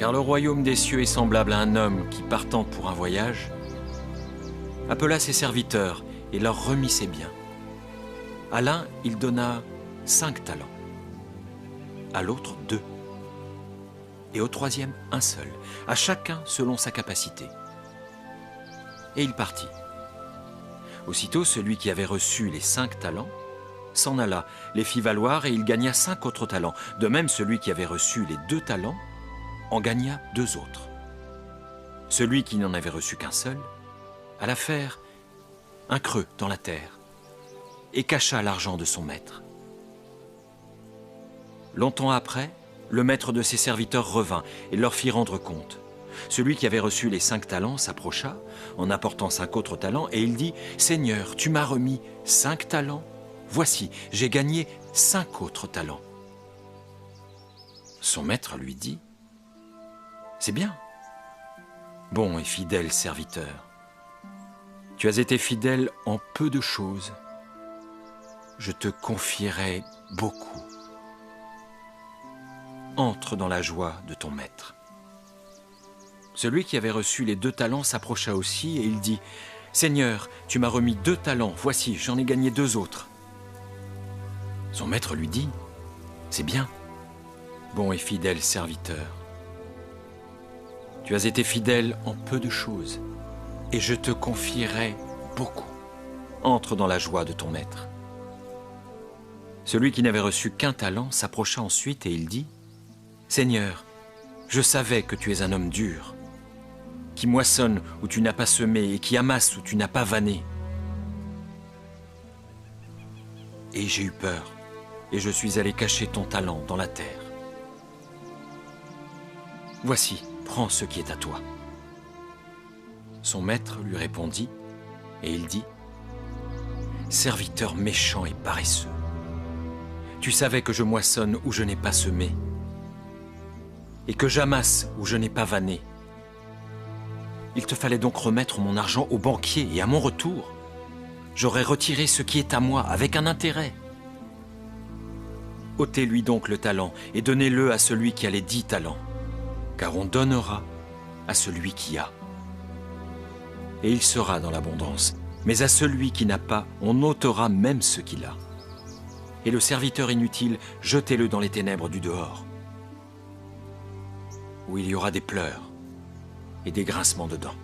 car le royaume des cieux est semblable à un homme qui, partant pour un voyage, appela ses serviteurs et leur remit ses biens. À l'un, il donna 5 talents, à l'autre 2, et au troisième 1 seul, à chacun selon sa capacité. Et il partit. Aussitôt, celui qui avait reçu les 5 talents s'en alla, les fit valoir, et il gagna 5 autres talents. De même, celui qui avait reçu les 2 talents en gagna 2 autres. Celui qui n'en avait reçu qu'un seul alla faire un creux dans la terre et cacha l'argent de son maître. Longtemps après, le maître de ses serviteurs revint et leur fit rendre compte. Celui qui avait reçu les 5 talents s'approcha en apportant 5 autres talents, et il dit « Seigneur, tu m'as remis 5 talents. Voici, j'ai gagné 5 autres talents. » Son maître lui dit « C'est bien, bon et fidèle serviteur. Tu as été fidèle en peu de choses. Je te confierai beaucoup. Entre dans la joie de ton maître. » Celui qui avait reçu les 2 talents s'approcha aussi, et il dit « Seigneur, tu m'as remis 2 talents, voici, j'en ai gagné 2 autres. » Son maître lui dit « C'est bien, bon et fidèle serviteur. Tu as été fidèle en peu de choses, et je te confierai beaucoup. Entre dans la joie de ton maître. » Celui qui n'avait reçu qu'un talent s'approcha ensuite, et il dit « Seigneur, je savais que tu es un homme dur, qui moissonne où tu n'as pas semé et qui amasse où tu n'as pas vanné. Et j'ai eu peur, et je suis allé cacher ton talent dans la terre. Voici, prends ce qui est à toi. » Son maître lui répondit, et il dit « Serviteur méchant et paresseux, tu savais que je moissonne où je n'ai pas semé, et que j'amasse où je n'ai pas vanné. Il te fallait donc remettre mon argent au banquier, et à mon retour, j'aurais retiré ce qui est à moi avec un intérêt. Ôtez-lui donc le talent et donnez-le à celui qui a les 10 talents, car on donnera à celui qui a. Et il sera dans l'abondance, mais à celui qui n'a pas, on ôtera même ce qu'il a. Et le serviteur inutile, jetez-le dans les ténèbres du dehors, où il y aura des pleurs et des grincements de dents. »